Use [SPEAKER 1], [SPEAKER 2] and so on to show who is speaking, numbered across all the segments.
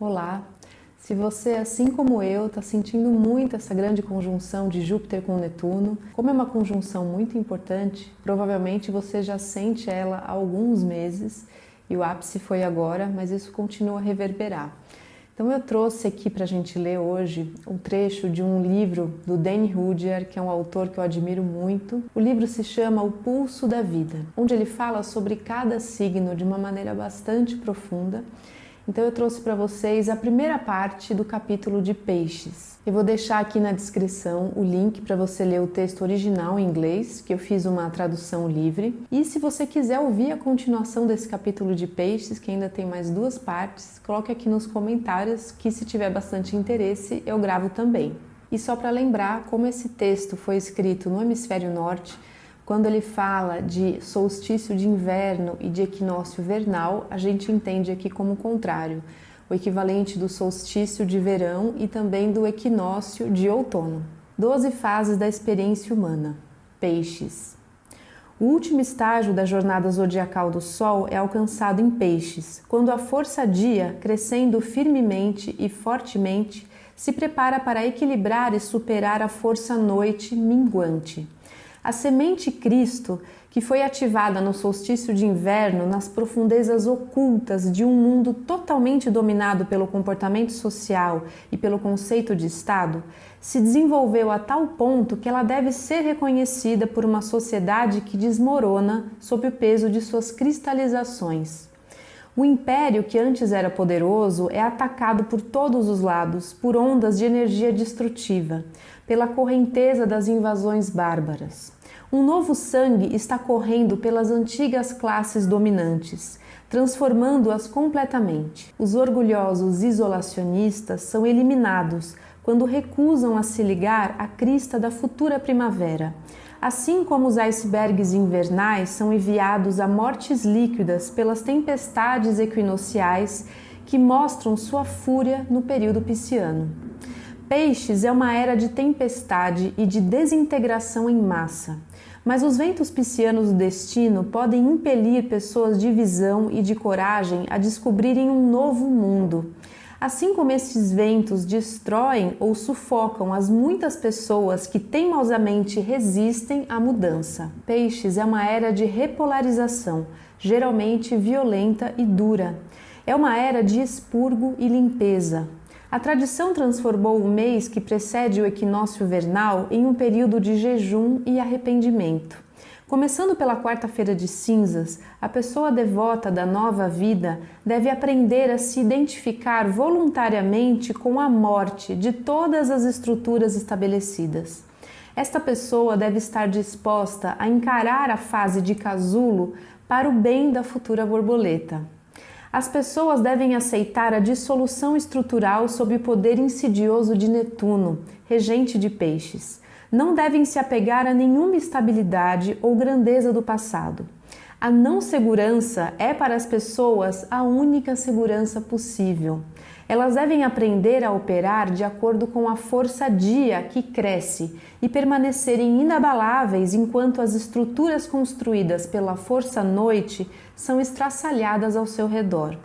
[SPEAKER 1] Olá! Se você, assim como eu, está sentindo muito essa grande conjunção de Júpiter com Netuno, como é uma conjunção muito importante, provavelmente você já sente ela há alguns meses e o ápice foi agora, mas isso continua a reverberar. Então eu trouxe aqui para a gente ler hoje um trecho de um livro do Dan Rudhyar, que é um autor que eu admiro muito. O livro se chama O Pulso da Vida, onde ele fala sobre cada signo de uma maneira bastante profunda. Então eu trouxe para vocês a primeira parte do capítulo de Peixes. Eu vou deixar aqui na descrição o link para você ler o texto original em inglês, que eu fiz uma tradução livre. E se você quiser ouvir a continuação desse capítulo de Peixes, que ainda tem mais duas partes, coloque aqui nos comentários que, se tiver bastante interesse, eu gravo também. E só para lembrar como esse texto foi escrito no hemisfério norte, quando ele fala de solstício de inverno e de equinócio vernal, a gente entende aqui como o contrário, o equivalente do solstício de verão e também do equinócio de outono. 12 fases da experiência humana. Peixes. O último estágio da jornada zodiacal do Sol é alcançado em Peixes, quando a força dia, crescendo firmemente e fortemente, se prepara para equilibrar e superar a força noite minguante. A semente Cristo, que foi ativada no solstício de inverno nas profundezas ocultas de um mundo totalmente dominado pelo comportamento social e pelo conceito de Estado, se desenvolveu a tal ponto que ela deve ser reconhecida por uma sociedade que desmorona sob o peso de suas cristalizações. O império, que antes era poderoso, é atacado por todos os lados por ondas de energia destrutiva, pela correnteza das invasões bárbaras. Um novo sangue está correndo pelas antigas classes dominantes, transformando-as completamente. Os orgulhosos isolacionistas são eliminados quando recusam a se ligar à crista da futura primavera. Assim como os icebergs invernais são enviados a mortes líquidas pelas tempestades equinociais que mostram sua fúria no período pisciano. Peixes é uma era de tempestade e de desintegração em massa, mas os ventos piscianos do destino podem impelir pessoas de visão e de coragem a descobrirem um novo mundo. Assim como estes ventos destroem ou sufocam as muitas pessoas que teimosamente resistem à mudança. Peixes é uma era de repolarização, geralmente violenta e dura. É uma era de expurgo e limpeza. A tradição transformou o mês que precede o equinócio vernal em um período de jejum e arrependimento. Começando pela quarta-feira de cinzas, a pessoa devota da nova vida deve aprender a se identificar voluntariamente com a morte de todas as estruturas estabelecidas. Esta pessoa deve estar disposta a encarar a fase de casulo para o bem da futura borboleta. As pessoas devem aceitar a dissolução estrutural sob o poder insidioso de Netuno, regente de Peixes. Não devem se apegar a nenhuma estabilidade ou grandeza do passado. A não segurança é para as pessoas a única segurança possível. Elas devem aprender a operar de acordo com a força dia que cresce e permanecerem inabaláveis enquanto as estruturas construídas pela força noite são estraçalhadas ao seu redor.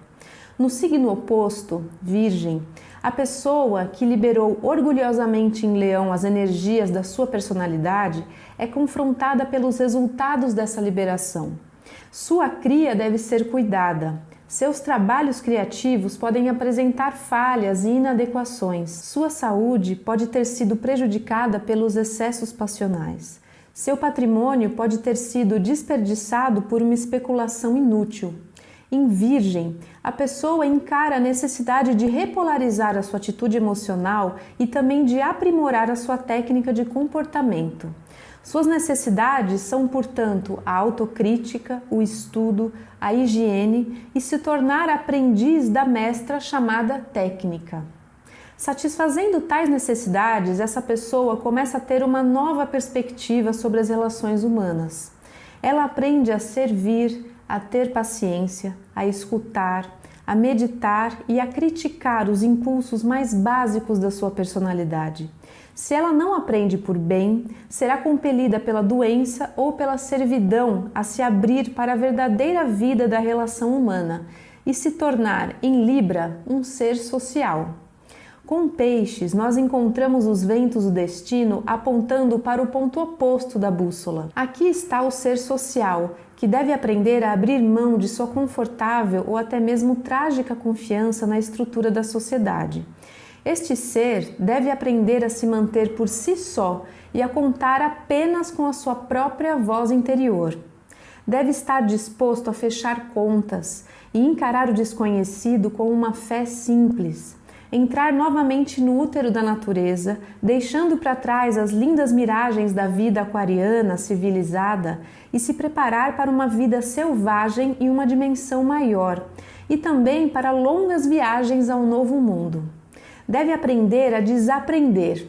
[SPEAKER 1] No signo oposto, Virgem, a pessoa que liberou orgulhosamente em Leão as energias da sua personalidade é confrontada pelos resultados dessa liberação. Sua cria deve ser cuidada. Seus trabalhos criativos podem apresentar falhas e inadequações. Sua saúde pode ter sido prejudicada pelos excessos passionais. Seu patrimônio pode ter sido desperdiçado por uma especulação inútil. Em Virgem, a pessoa encara a necessidade de repolarizar a sua atitude emocional e também de aprimorar a sua técnica de comportamento. Suas necessidades são, portanto, a autocrítica, o estudo, a higiene e se tornar aprendiz da mestra chamada técnica. Satisfazendo tais necessidades, essa pessoa começa a ter uma nova perspectiva sobre as relações humanas. Ela aprende a servir, a ter paciência, a escutar, a meditar e a criticar os impulsos mais básicos da sua personalidade. Se ela não aprende por bem, será compelida pela doença ou pela servidão a se abrir para a verdadeira vida da relação humana e se tornar, em Libra, um ser social. Com Peixes, nós encontramos os ventos do destino apontando para o ponto oposto da bússola. Aqui está o ser social, que deve aprender a abrir mão de sua confortável ou até mesmo trágica confiança na estrutura da sociedade. Este ser deve aprender a se manter por si só e a contar apenas com a sua própria voz interior. Deve estar disposto a fechar contas e encarar o desconhecido com uma fé simples. Entrar novamente no útero da natureza, deixando para trás as lindas miragens da vida aquariana civilizada e se preparar para uma vida selvagem em uma dimensão maior e também para longas viagens ao novo mundo. Deve aprender a desaprender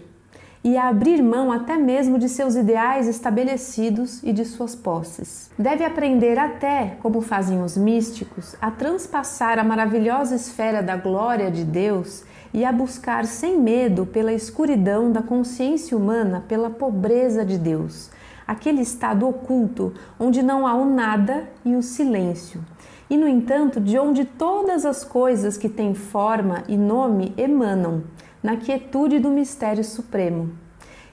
[SPEAKER 1] e a abrir mão até mesmo de seus ideais estabelecidos e de suas posses. Deve aprender até, como fazem os místicos, a transpassar a maravilhosa esfera da glória de Deus e a buscar sem medo pela escuridão da consciência humana, pela pobreza de Deus, aquele estado oculto onde não há o nada e o silêncio. E, no entanto, de onde todas as coisas que têm forma e nome emanam, na quietude do mistério supremo.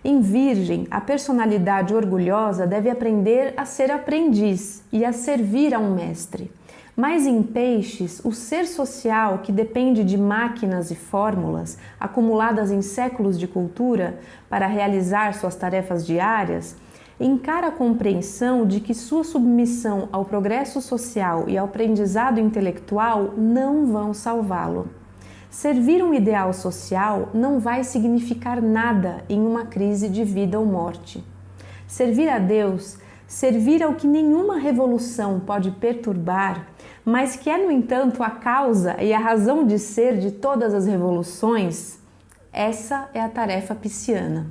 [SPEAKER 1] Em Virgem, a personalidade orgulhosa deve aprender a ser aprendiz e a servir a um mestre. Mas em Peixes, o ser social, que depende de máquinas e fórmulas acumuladas em séculos de cultura para realizar suas tarefas diárias, encara a compreensão de que sua submissão ao progresso social e ao aprendizado intelectual não vão salvá-lo. Servir um ideal social não vai significar nada em uma crise de vida ou morte. Servir a Deus, servir ao que nenhuma revolução pode perturbar, mas que é, no entanto, a causa e a razão de ser de todas as revoluções, essa é a tarefa pisciana.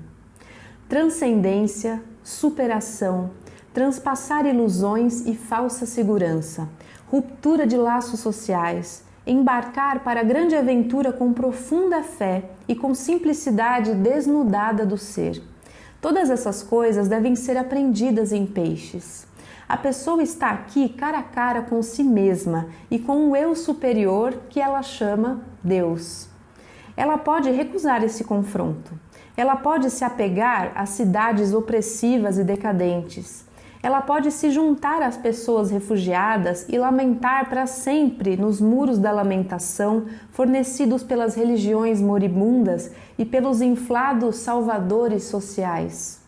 [SPEAKER 1] Transcendência, superação, transpassar ilusões e falsa segurança, ruptura de laços sociais, embarcar para a grande aventura com profunda fé e com simplicidade desnudada do ser. Todas essas coisas devem ser aprendidas em Peixes. A pessoa está aqui cara a cara com si mesma e com o eu superior que ela chama Deus. Ela pode recusar esse confronto. Ela pode se apegar às cidades opressivas e decadentes. Ela pode se juntar às pessoas refugiadas e lamentar para sempre nos muros da lamentação fornecidos pelas religiões moribundas e pelos inflados salvadores sociais.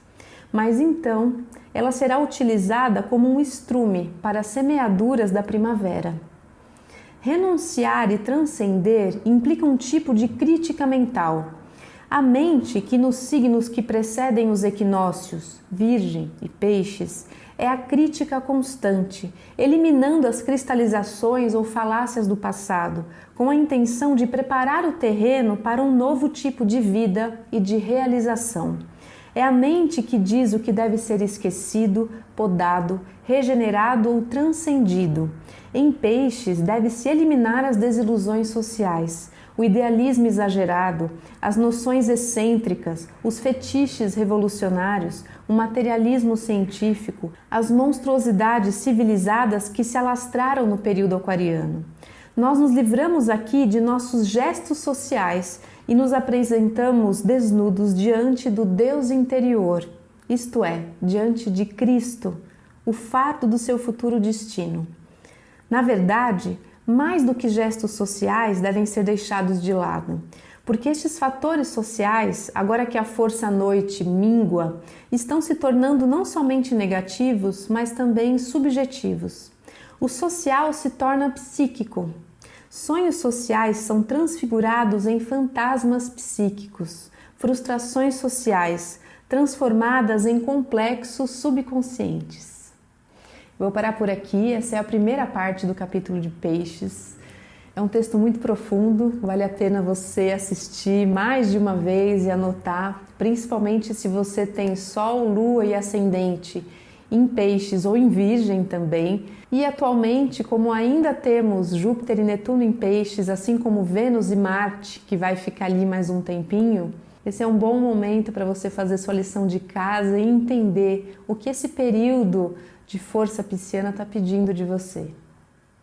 [SPEAKER 1] Mas então, ela será utilizada como um estrume para as semeaduras da primavera. Renunciar e transcender implica um tipo de crítica mental. A mente, que nos signos que precedem os equinócios, Virgem e Peixes, é a crítica constante, eliminando as cristalizações ou falácias do passado, com a intenção de preparar o terreno para um novo tipo de vida e de realização. É a mente que diz o que deve ser esquecido, podado, regenerado ou transcendido. Em Peixes, deve-se eliminar as desilusões sociais, o idealismo exagerado, as noções excêntricas, os fetiches revolucionários, o materialismo científico, as monstruosidades civilizadas que se alastraram no período aquariano. Nós nos livramos aqui de nossos gestos sociais e nos apresentamos desnudos diante do Deus interior, isto é, diante de Cristo, o fardo do seu futuro destino. Na verdade, mais do que gestos sociais devem ser deixados de lado, porque estes fatores sociais, agora que a força à noite mingua, estão se tornando não somente negativos, mas também subjetivos. O social se torna psíquico. Sonhos sociais são transfigurados em fantasmas psíquicos, frustrações sociais, transformadas em complexos subconscientes. Vou parar por aqui, essa é a primeira parte do capítulo de Peixes. É um texto muito profundo, vale a pena você assistir mais de uma vez e anotar, principalmente se você tem Sol, Lua e Ascendente em Peixes ou em Virgem também. E atualmente, como ainda temos Júpiter e Netuno em Peixes, assim como Vênus e Marte, que vai ficar ali mais um tempinho, esse é um bom momento para você fazer sua lição de casa e entender o que esse período de força pisciana está pedindo de você.